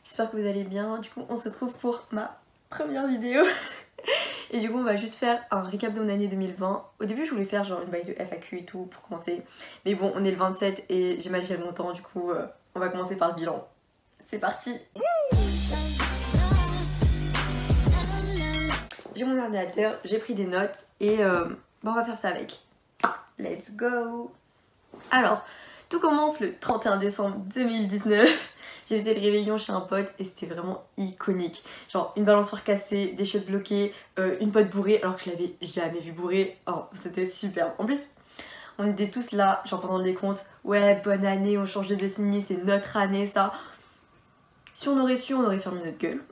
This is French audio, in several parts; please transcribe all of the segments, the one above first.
j'espère que vous allez bien. Du coup on se retrouve pour ma première vidéo. Et du coup on va juste faire un récap de mon année 2020. Au début je voulais faire genre une baille de FAQ et tout pour commencer. Mais bon on est le 27 et j'ai mal géré mon temps, du coup on va commencer par le bilan. C'est parti. J'ai mon ordinateur, j'ai pris des notes et on va faire ça avec. Let's go. Alors, tout commence le 31 décembre 2019. J'ai fait le réveillon chez un pote et c'était vraiment iconique. Genre une balançoire cassée, des chiottes bloquées, une pote bourrée alors que je l'avais jamais vue bourrée. Oh, c'était superbe. En plus, on était tous là, genre pendant le décompte. Ouais, bonne année, on change de décennie, c'est notre année ça. Si on aurait su, on aurait fermé notre gueule.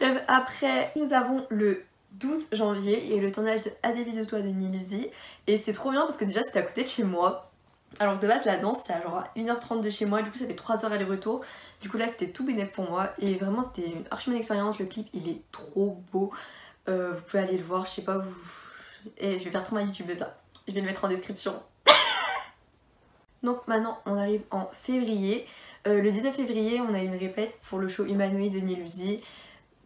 Bref, après, nous avons le 12 janvier et le tournage de À des de toi de Nilusi. Et c'est trop bien parce que déjà c'était à côté de chez moi. Alors de base la danse c'est à genre 1h30 de chez moi, du coup ça fait 3 heures aller-retour. Du coup là c'était tout bénéf pour moi et vraiment c'était une archi bonne expérience. Le clip il est trop beau, vous pouvez aller le voir, je sais pas vous... Et je vais faire trop ma YouTube de ça, je vais le mettre en description. Donc maintenant on arrive en février. Le 19 février on a une répète pour le show Humanoïde de Nilusi.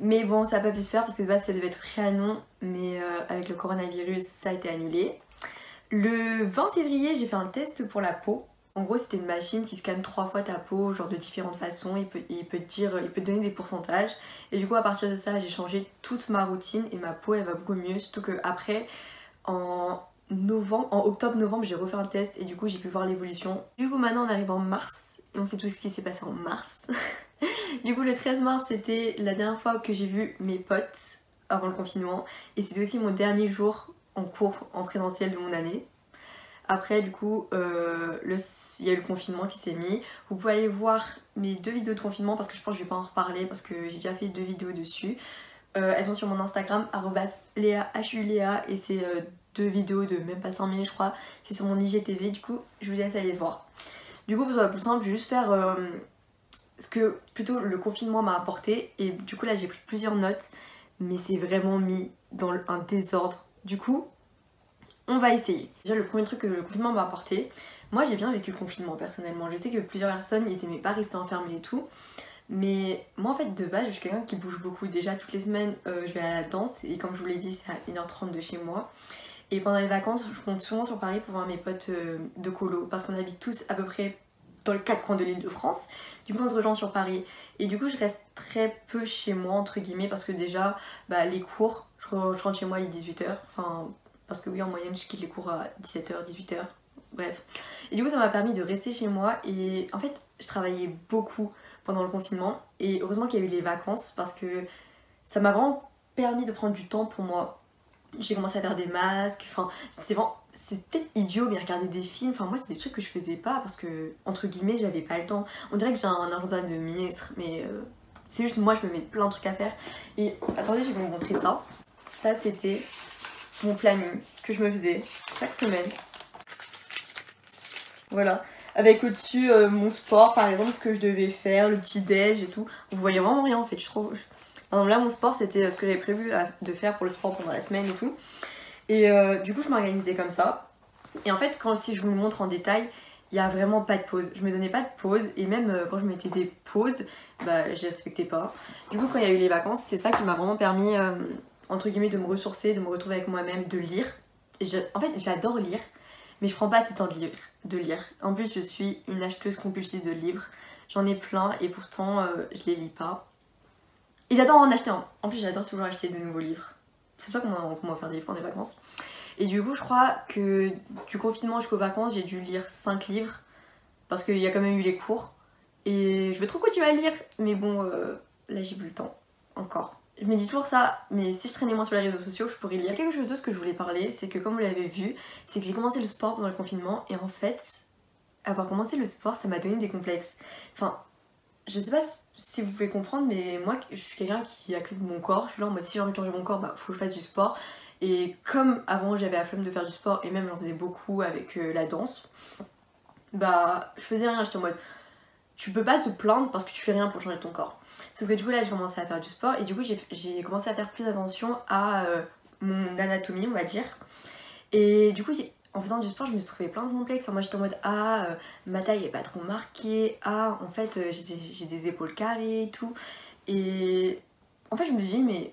Mais bon ça n'a pas pu se faire parce que de base ça devait être Trianon, mais avec le coronavirus ça a été annulé. Le 20 février, j'ai fait un test pour la peau. En gros, c'était une machine qui scanne 3 fois ta peau, genre de différentes façons. Il peut te donner des pourcentages. Et du coup, à partir de ça, j'ai changé toute ma routine et ma peau, elle va beaucoup mieux. Surtout que après, en octobre-novembre, j'ai refait un test et du coup, j'ai pu voir l'évolution. Du coup, maintenant, on arrive en mars et on sait tout ce qui s'est passé en mars. Du coup, le 13 mars, c'était la dernière fois que j'ai vu mes potes avant le confinement. Et c'était aussi mon dernier jour en cours en présentiel de mon année. Après du coup il y a eu le confinement qui s'est mis. Vous pouvez aller voir mes 2 vidéos de confinement parce que je pense que je vais pas en reparler parce que j'ai déjà fait 2 vidéos dessus. Elles sont sur mon Instagram @léa et c'est 2 vidéos de même pas 5 minutes je crois. C'est sur mon IGTV, du coup je vous laisse aller voir. Du coup pour ça va plus simple, je vais juste faire ce que plutôt le confinement m'a apporté. Et du coup là j'ai pris plusieurs notes mais c'est vraiment mis dans un désordre. Du coup, on va essayer. Déjà, le premier truc que le confinement m'a apporté, moi j'ai bien vécu le confinement personnellement. Je sais que plusieurs personnes, ils aimaient pas rester enfermés et tout. Mais moi en fait, de base, je suis quelqu'un qui bouge beaucoup. Déjà, toutes les semaines, je vais à la danse. Et comme je vous l'ai dit, c'est à 1h30 de chez moi. Et pendant les vacances, je monte souvent sur Paris pour voir mes potes de colo. Parce qu'on habite tous à peu près dans les 4 coins de l'île de France. Du coup on se rejoint sur Paris. Et du coup je reste très peu chez moi entre guillemets parce que déjà les cours, je rentre chez moi à 18h. Enfin parce que oui en moyenne je quitte les cours à 17h, 18h. Bref. Et du coup ça m'a permis de rester chez moi et en fait je travaillais beaucoup pendant le confinement. Et heureusement qu'il y a eu les vacances parce que ça m'a vraiment permis de prendre du temps pour moi. J'ai commencé à faire des masques, enfin c'est peut-être idiot mais regarder des films, enfin moi c'est des trucs que je faisais pas parce que entre guillemets j'avais pas le temps. On dirait que j'ai un agenda de ministre mais c'est juste moi je me mets plein de trucs à faire. Et attendez je vais vous montrer ça. Ça c'était mon planning que je me faisais chaque semaine. Voilà. Avec au-dessus mon sport par exemple, ce que je devais faire, le petit déj et tout. Vous voyez vraiment rien en fait, je trouve. Donc là mon sport c'était ce que j'avais prévu de faire pour le sport pendant la semaine et tout. Et du coup je m'organisais comme ça. Et en fait si je vous le montre en détail, il n'y a vraiment pas de pause. Je me donnais pas de pause et même quand je mettais des pauses, je les respectais pas. Du coup quand il y a eu les vacances, c'est ça qui m'a vraiment permis entre guillemets de me ressourcer, de me retrouver avec moi-même, de lire. En fait j'adore lire, mais je prends pas assez de temps de lire. En plus je suis une acheteuse compulsive de livres. J'en ai plein et pourtant je les lis pas. Et j'adore en acheter un. En plus j'adore toujours acheter de nouveaux livres. C'est pour ça qu'on m'a offert des livres pendant les vacances. Et du coup je crois que du confinement jusqu'aux vacances j'ai dû lire 5 livres. Parce qu'il y a quand même eu les cours. Et je veux trop continuer à lire. Mais bon là j'ai plus le temps. Encore. Je me dis toujours ça, mais si je traînais moins sur les réseaux sociaux, je pourrais lire. Quelque chose d'autre que je voulais parler, c'est que comme vous l'avez vu, c'est que j'ai commencé le sport pendant le confinement. Et en fait, avoir commencé le sport, ça m'a donné des complexes. Enfin, je sais pas si vous pouvez comprendre, mais moi je suis quelqu'un qui accepte mon corps. Je suis là en mode si j'ai envie de changer mon corps, faut que je fasse du sport. Et comme avant j'avais la flemme de faire du sport et même j'en faisais beaucoup avec la danse, je faisais rien, j'étais en mode tu peux pas te plaindre parce que tu fais rien pour changer ton corps. Sauf que du coup là j'ai commencé à faire du sport et du coup j'ai commencé à faire plus attention à mon anatomie on va dire. Et du coup en faisant du sport, je me suis trouvé plein de complexes. Moi j'étais en mode ma taille est pas trop marquée, en fait j'ai des épaules carrées et tout. Et en fait je me dis mais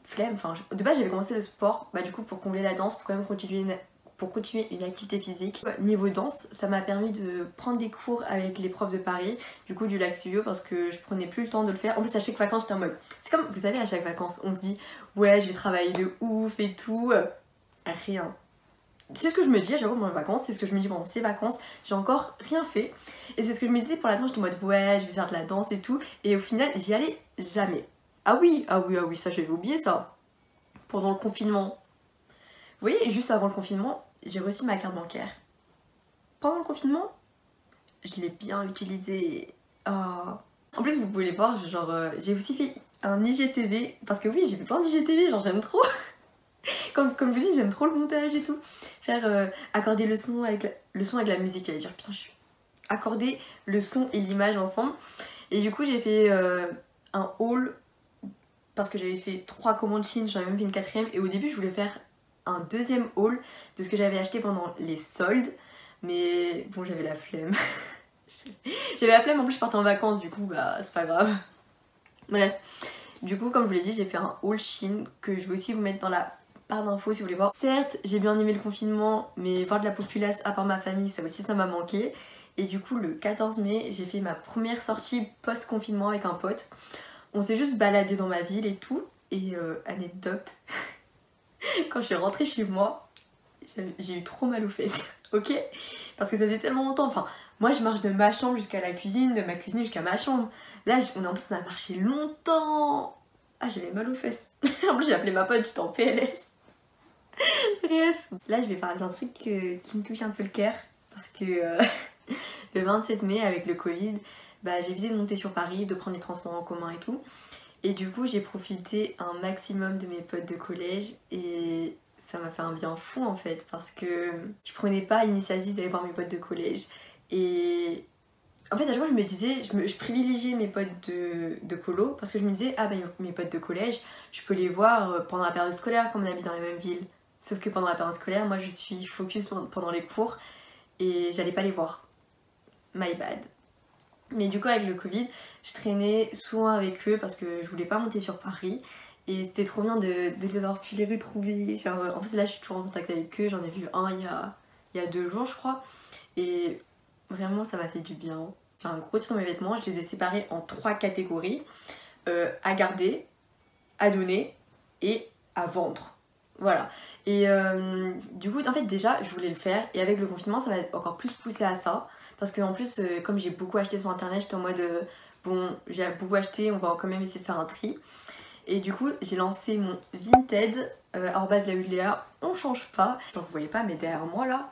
flemme, enfin de base j'avais commencé le sport du coup pour combler la danse, pour quand même continuer une activité physique. Niveau danse, ça m'a permis de prendre des cours avec les profs de Paris, du coup du Lac Studio, parce que je prenais plus le temps de le faire. En plus à chaque vacances j'étais en mode, c'est comme vous savez à chaque vacances on se dit ouais je vais travailler de ouf et tout, rien. C'est ce que je me dis à chaque fois pendant les vacances, c'est ce que je me dis pendant ces vacances, j'ai encore rien fait. Et c'est ce que je me disais pour la danse, j'étais en mode ouais je vais faire de la danse et tout, et au final j'y allais jamais. Ah oui, ça j'avais oublié ça. Pendant le confinement, vous voyez, juste avant le confinement, j'ai reçu ma carte bancaire. Pendant le confinement, je l'ai bien utilisée. En plus vous pouvez voir, genre j'ai aussi fait un IGTV, parce que oui j'ai fait plein d'IGTV, genre j'aime trop. Comme je vous dis, j'aime trop le montage et tout. Faire accorder le son avec la musique, j'allais dire putain je suis... Accorder le son et l'image ensemble. Et du coup j'ai fait un haul, parce que j'avais fait 3 commandes Chine, j'en avais même fait une 4ème, et au début je voulais faire un 2e haul de ce que j'avais acheté pendant les soldes, mais bon j'avais la flemme. J'avais la flemme, en plus je partais en vacances, du coup c'est pas grave. Bref, du coup comme je vous l'ai dit j'ai fait un haul Chine que je vais aussi vous mettre dans la barre d'infos si vous voulez voir. Certes j'ai bien aimé le confinement, mais voir de la populace à part ma famille ça aussi ça m'a manqué. Et du coup le 14 mai j'ai fait ma première sortie post-confinement avec un pote. On s'est juste baladé dans ma ville et tout, et anecdote, quand je suis rentrée chez moi, j'ai eu trop mal aux fesses, ok? Parce que ça faisait tellement longtemps, enfin, moi je marche de ma chambre jusqu'à la cuisine, de ma cuisine jusqu'à ma chambre. Là, en plus on a marché longtemps. J'avais mal aux fesses. En plus j'ai appelé ma pote, j'étais en PLS. Bref, là je vais parler d'un truc qui me touche un peu le cœur, parce que le 27 mai avec le Covid, j'ai évité de monter sur Paris, de prendre les transports en commun et tout. Et du coup j'ai profité un maximum de mes potes de collège, et ça m'a fait un bien fou en fait, parce que je prenais pas l'initiative d'aller voir mes potes de collège. Et en fait à chaque fois je me disais, je privilégiais mes potes de colo, parce que je me disais mes potes de collège, je peux les voir pendant la période scolaire comme on habite dans la même ville. Sauf que pendant la période scolaire, moi je suis focus pendant les cours, et j'allais pas les voir. My bad. Mais du coup avec le Covid, je traînais souvent avec eux parce que je voulais pas monter sur Paris. Et c'était trop bien de les avoir pu les retrouver. Genre, en plus là je suis toujours en contact avec eux, j'en ai vu un il y a 2 jours je crois. Et vraiment ça m'a fait du bien. J'ai un gros tri dans mes vêtements, je les ai séparés en 3 catégories. À garder, à donner et à vendre. Voilà. Et du coup en fait déjà je voulais le faire, et avec le confinement ça m'a encore plus poussé à ça. Parce que en plus, comme j'ai beaucoup acheté sur internet, j'étais en mode bon, j'ai beaucoup acheté, on va quand même essayer de faire un tri. Et du coup, j'ai lancé mon Vinted, @lahudeléa, on change pas. Genre, vous voyez pas, mais derrière moi là,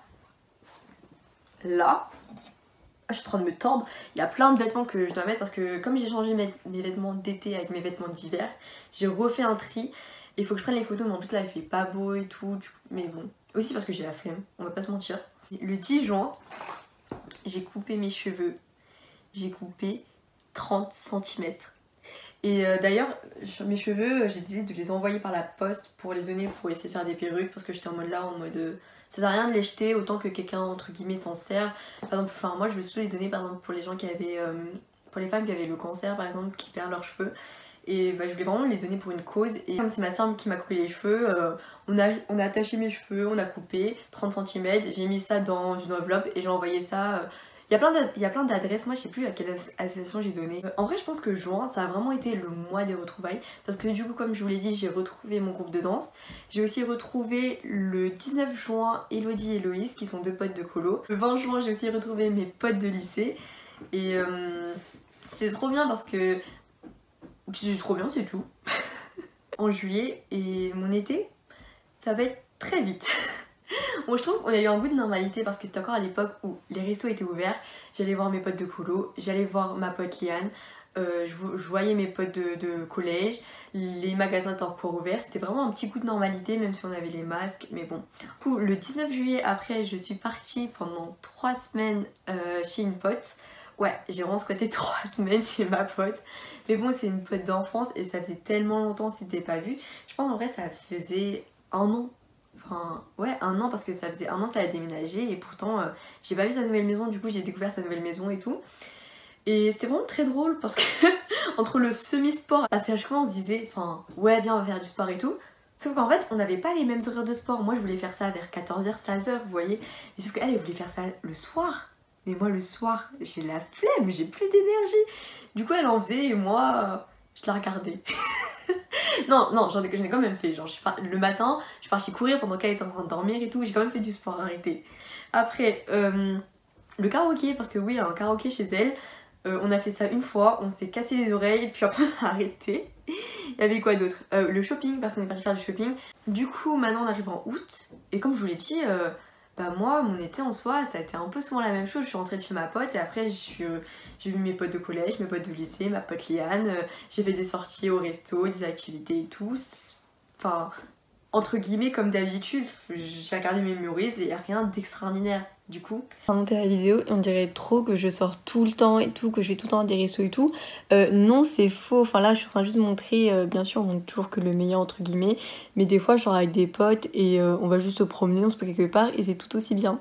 je suis en train de me tordre. Il y a plein de vêtements que je dois mettre, parce que comme j'ai changé mes vêtements d'été avec mes vêtements d'hiver, j'ai refait un tri. Et il faut que je prenne les photos, mais en plus là, il fait pas beau et tout. Mais bon, aussi parce que j'ai la flemme, on va pas se mentir. Le 10 juin, j'ai coupé mes cheveux, j'ai coupé 30 cm. Et d'ailleurs, mes cheveux, j'ai décidé de les envoyer par la poste pour les donner, pour essayer de faire des perruques, parce que j'étais en mode ça sert à rien de les jeter, autant que quelqu'un entre guillemets s'en sert. Par exemple, moi je vais surtout les donner par exemple pour les gens qui avaient, pour les femmes qui avaient le cancer par exemple, qui perdent leurs cheveux. Et je voulais vraiment les donner pour une cause. Et comme c'est ma soeur qui m'a coupé les cheveux, on a attaché mes cheveux, on a coupé 30 cm, j'ai mis ça dans une enveloppe et j'ai envoyé ça. Il y a plein d'adresses, moi je sais plus à quelle association j'ai donné. En vrai je pense que juin ça a vraiment été le mois des retrouvailles, parce que du coup comme je vous l'ai dit j'ai retrouvé mon groupe de danse. J'ai aussi retrouvé le 19 juin Elodie et Loïs qui sont 2 potes de colo. Le 20 juin j'ai aussi retrouvé mes potes de lycée. Et c'est trop bien parce que c'est trop bien, c'est tout. En juillet, et mon été, ça va être très vite. Bon, je trouve qu'on a eu un goût de normalité parce que c'était encore à l'époque où les restos étaient ouverts. J'allais voir mes potes de colo, j'allais voir ma pote Liane, je voyais mes potes de collège, les magasins étaient encore ouverts. C'était vraiment un petit coup de normalité, même si on avait les masques, mais bon. Du coup, le 19 juillet, après, je suis partie pendant 3 semaines chez une pote. Ouais, j'ai vraiment squatté 3 semaines chez ma pote. Mais bon, c'est une pote d'enfance et ça faisait tellement longtemps si t'es pas vu. Je pense en vrai ça faisait 1 an. Enfin, ouais, 1 an parce que ça faisait 1 an qu'elle a déménagé et pourtant j'ai pas vu sa nouvelle maison, du coup j'ai découvert sa nouvelle maison et tout. Et c'était vraiment très drôle parce que entre le semi-sport, parce qu'à chaque fois on se disait, enfin, ouais, viens, on va faire du sport et tout. Sauf qu'en fait, on n'avait pas les mêmes horaires de sport. Moi, je voulais faire ça vers 14h, 16h, vous voyez. Et sauf qu'elle, elle voulait faire ça le soir. Mais moi, le soir, j'ai la flemme, j'ai plus d'énergie. Du coup, elle en faisait et moi, je la regardais. Non, non, j'en ai quand même fait. Genre, le matin, je suis partie courir pendant qu'elle était en train de dormir et tout. J'ai quand même fait du sport, arrêtez. Après, le karaoké, parce que oui, il y a un karaoké chez elle. On a fait ça une fois, on s'est cassé les oreilles, puis après on a arrêté. Il y avait quoi d'autre? Le shopping, parce qu'on est parti faire du shopping. Du coup, maintenant on arrive en août, et comme je vous l'ai dit, bah moi, mon été en soi, ça a été un peu souvent la même chose. Je suis rentrée de chez ma pote, et après j'ai vu mes potes de collège, mes potes de lycée, ma pote Liane. J'ai fait des sorties au resto, des activités et tout. Enfin, entre guillemets, comme d'habitude, j'ai regardé mes memories et il n'y a rien d'extraordinaire. Du coup, on va monter la vidéo et on dirait trop que je sors tout le temps et tout, que je vais tout le temps à des restos et tout. Non, c'est faux. Enfin là, je suis en train juste de montrer, bien sûr, on montre toujours que le meilleur entre guillemets, mais des fois, je sors avec des potes et on va juste se promener, on se peut quelque part et c'est tout aussi bien.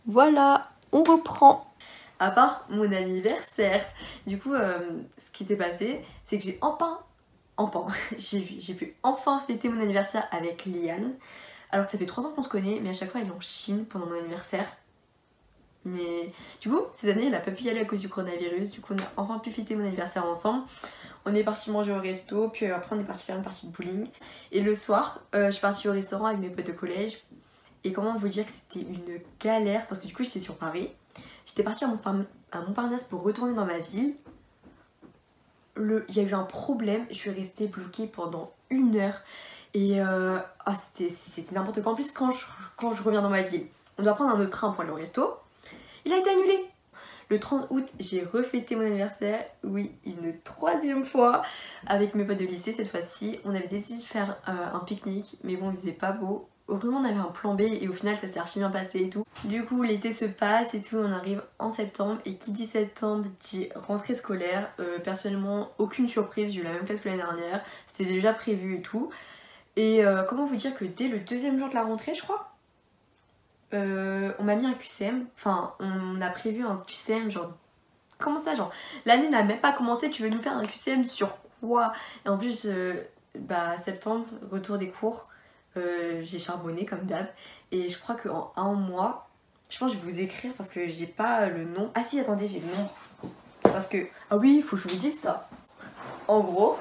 Voilà, on reprend. À part mon anniversaire. Du coup, ce qui s'est passé, c'est que j'ai j'ai pu enfin fêter mon anniversaire avec Liane. Alors que ça fait 3 ans qu'on se connaît, mais à chaque fois elle est en Chine pendant mon anniversaire. Mais du coup, cette année elle a pas pu y aller à cause du coronavirus. Du coup, on a enfin pu fêter mon anniversaire ensemble. On est parti manger au resto, puis après on est parti faire une partie de bowling. Et le soir, je suis partie au restaurant avec mes potes de collège. Et comment vous dire que c'était une galère, parce que du coup j'étais sur Paris. J'étais partie à Montparnasse pour retourner dans ma ville. Il y a eu un problème, je suis restée bloquée pendant 1 heure. Et c'était n'importe quoi. En plus, quand je reviens dans ma ville, on doit prendre un autre train pour aller au resto. Il a été annulé. Le 30 août, j'ai refêté mon anniversaire, oui, une 3e fois, avec mes potes de lycée cette fois-ci. On avait décidé de faire un pique-nique, mais bon, il faisait pas beau. Heureusement, on avait un plan B et au final, ça s'est archi bien passé et tout. Du coup, l'été se passe et tout, on arrive en septembre. Et qui dit septembre dit rentrée scolaire. Personnellement, aucune surprise, j'ai eu la même classe que l'année dernière. C'était déjà prévu et tout. Et comment vous dire que dès le 2e jour de la rentrée, je crois, on m'a mis un QCM. Enfin, on a prévu un QCM, genre... Comment ça, genre, l'année n'a même pas commencé, tu veux nous faire un QCM sur quoi? Et en plus, septembre, retour des cours, j'ai charbonné comme d'hab. Et je crois qu'en 1 mois, je pense que je vais vous écrire parce que j'ai pas le nom. Ah si, attendez, j'ai le nom. Parce que, ah oui, il faut que je vous dise ça. En gros,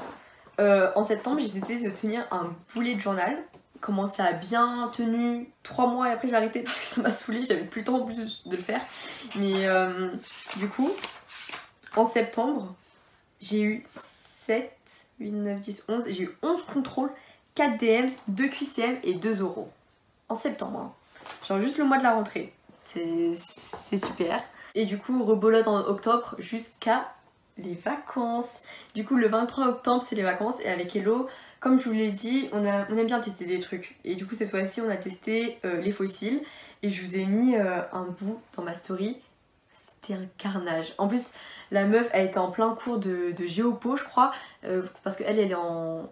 en septembre, j'ai décidé de tenir un bullet journal. Comment ça a bien tenu 3 mois et après j'ai arrêté parce que ça m'a saoulé, j'avais plus le temps en plus de le faire. Mais du coup, en septembre, j'ai eu 7, 8, 9, 10, 11. J'ai eu 11 contrôles, 4 DM, 2 QCM et 2 oraux. En septembre, hein. Genre juste le mois de la rentrée. C'est super. Et du coup, rebolote en octobre jusqu'à les vacances. Du coup, le 23 octobre, c'est les vacances. Et avec Hello, comme je vous l'ai dit, on aime bien tester des trucs. Et du coup, cette fois-ci, on a testé les fossiles. Et je vous ai mis un bout dans ma story. C'était un carnage. En plus, la meuf a été en plein cours de géopo, je crois. Parce qu'elle, elle est en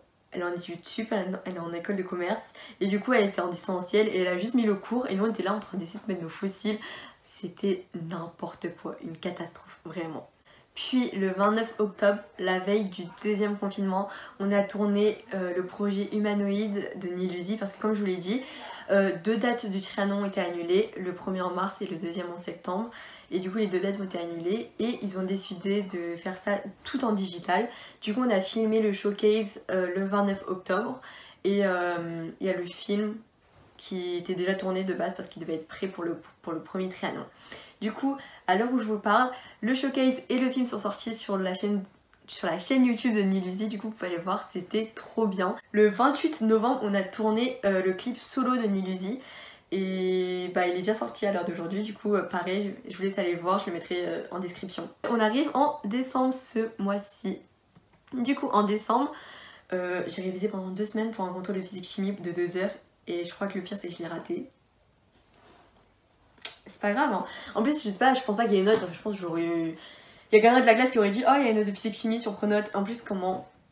études sup, elle est en école de commerce. Et du coup, elle était en distanciel. Et elle a juste mis le cours. Et nous, on était là en train d'essayer de mettre nos fossiles. C'était n'importe quoi. Une catastrophe, vraiment. Puis le 29 octobre, la veille du 2e confinement, on a tourné le projet humanoïde de Nilusi parce que comme je vous l'ai dit, 2 dates du Trianon ont été annulées, le 1er en mars et le 2e en septembre. Et du coup les 2 dates ont été annulées et ils ont décidé de faire ça tout en digital. Du coup on a filmé le showcase le 29 octobre et il y a le film qui était déjà tourné de base parce qu'il devait être prêt pour le premier Trianon. Du coup, à l'heure où je vous parle, le showcase et le film sont sortis sur la chaîne YouTube de Nilusi, du coup vous pouvez aller voir, c'était trop bien. Le 28 novembre, on a tourné le clip solo de Nilusi et il est déjà sorti à l'heure d'aujourd'hui, du coup pareil, je vous laisse aller voir, je le mettrai en description. On arrive en décembre ce mois-ci. Du coup, en décembre, j'ai révisé pendant 2 semaines pour un contrôle de physique-chimie de 2 heures et je crois que le pire c'est que je l'ai raté. C'est pas grave, hein. En plus, je sais pas, je pense pas qu'il y ait une note, je pense que j'aurais eu... Il y a quelqu'un de la classe qui aurait dit « Oh, il y a une note de physique-chimie sur Pronote ». En plus,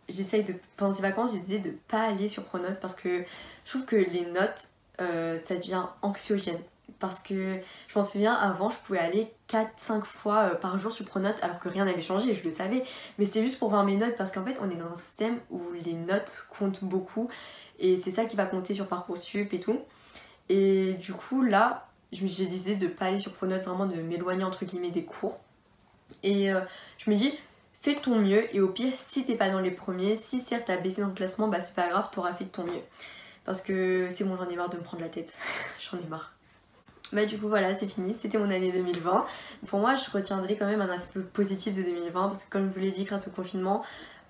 j'essaye de... Pendant ces vacances, j'ai décidé de pas aller sur Pronote parce que je trouve que les notes, ça devient anxiogène. Parce que je m'en souviens, avant je pouvais aller 4-5 fois par jour sur Pronote alors que rien n'avait changé, je le savais. Mais c'était juste pour voir mes notes parce qu'en fait on est dans un système où les notes comptent beaucoup et c'est ça qui va compter sur Parcoursup et tout. Et du coup là, j'ai décidé de pas aller sur Pronote, vraiment de m'éloigner entre guillemets des cours. Et je me dis, fais de ton mieux et au pire, si t'es pas dans les premiers, si certes t'as baissé dans le classement, bah c'est pas grave, t'auras fait de ton mieux. Parce que c'est bon, j'en ai marre de me prendre la tête, j'en ai marre. Bah du coup voilà, c'est fini, c'était mon année 2020. Pour moi, je retiendrai quand même un aspect positif de 2020 parce que comme je vous l'ai dit, grâce au confinement,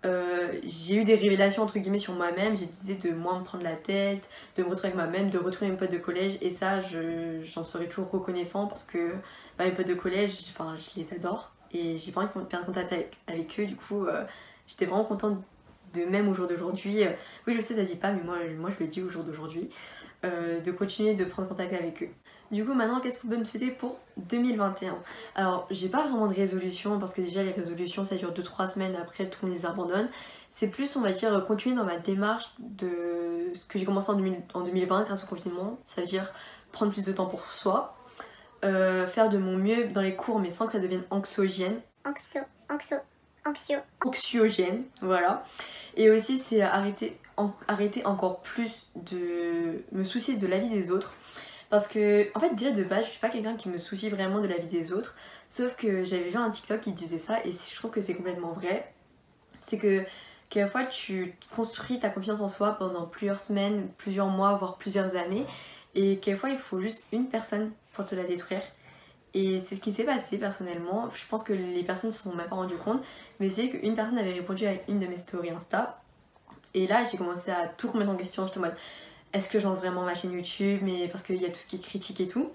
j'ai eu des révélations entre guillemets sur moi-même. J'ai décidé de moins me prendre la tête, de me retrouver avec moi-même, de retrouver mes potes de collège et ça, j'en serai toujours reconnaissant parce que bah, mes potes de collège, enfin, je les adore et j'ai pas envie de perdre contact avec eux. Du coup, j'étais vraiment contente de même au jour d'aujourd'hui. Oui, je sais, ça se dit pas, mais moi je le dis au jour d'aujourd'hui, de continuer de prendre contact avec eux. Du coup maintenant qu'est-ce qu'on peut me souhaiter pour 2021? Alors j'ai pas vraiment de résolution parce que déjà les résolutions ça dure 2-3 semaines après tout le monde les abandonne. C'est plus on va dire continuer dans ma démarche de ce que j'ai commencé en 2020 grâce au confinement. Ça veut dire prendre plus de temps pour soi, faire de mon mieux dans les cours mais sans que ça devienne anxiogène. Anxiogène, voilà. Et aussi c'est arrêter encore plus de me soucier de la vie des autres. Parce que, en fait, déjà de base, je suis pas quelqu'un qui me soucie vraiment de la vie des autres. Sauf que j'avais vu un TikTok qui disait ça et je trouve que c'est complètement vrai. C'est que, quelquefois, tu construis ta confiance en soi pendant plusieurs semaines, plusieurs mois, voire plusieurs années. Et quelquefois, il faut juste une personne pour te la détruire. Et c'est ce qui s'est passé personnellement. Je pense que les personnes ne se sont même pas rendues compte. Mais c'est qu'une personne avait répondu à une de mes stories Insta. Et là, j'ai commencé à tout remettre en question. J'étais en mode, est-ce que je lance vraiment ma chaîne YouTube? Mais parce qu'il y a tout ce qui est critique et tout.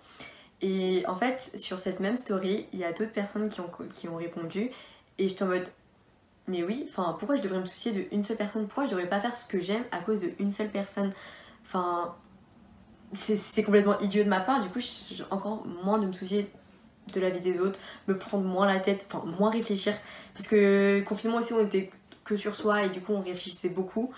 Et en fait, sur cette même story, il y a d'autres personnes qui ont répondu. Et j'étais en mode, mais oui, enfin, pourquoi je devrais me soucier d'une seule personne? Pourquoi je devrais pas faire ce que j'aime à cause d'une seule personne? Enfin, c'est complètement idiot de ma part. Du coup, j'ai encore moins de me soucier de la vie des autres, me prendre moins la tête, enfin, moins réfléchir. Parce que confinement aussi, on était que sur soi et du coup, on réfléchissait beaucoup.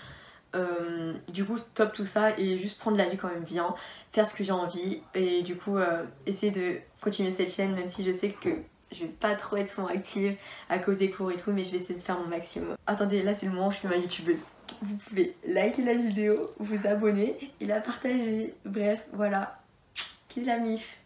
Du coup stop tout ça et juste prendre la vie quand même bien, faire ce que j'ai envie et du coup essayer de continuer cette chaîne même si je sais que je vais pas trop être souvent active à cause des cours et tout, mais je vais essayer de faire mon maximum. Attendez, là c'est le moment où je fais ma youtubeuse. Vous pouvez liker la vidéo, vous abonner et la partager. Bref, voilà. Kiss la mif.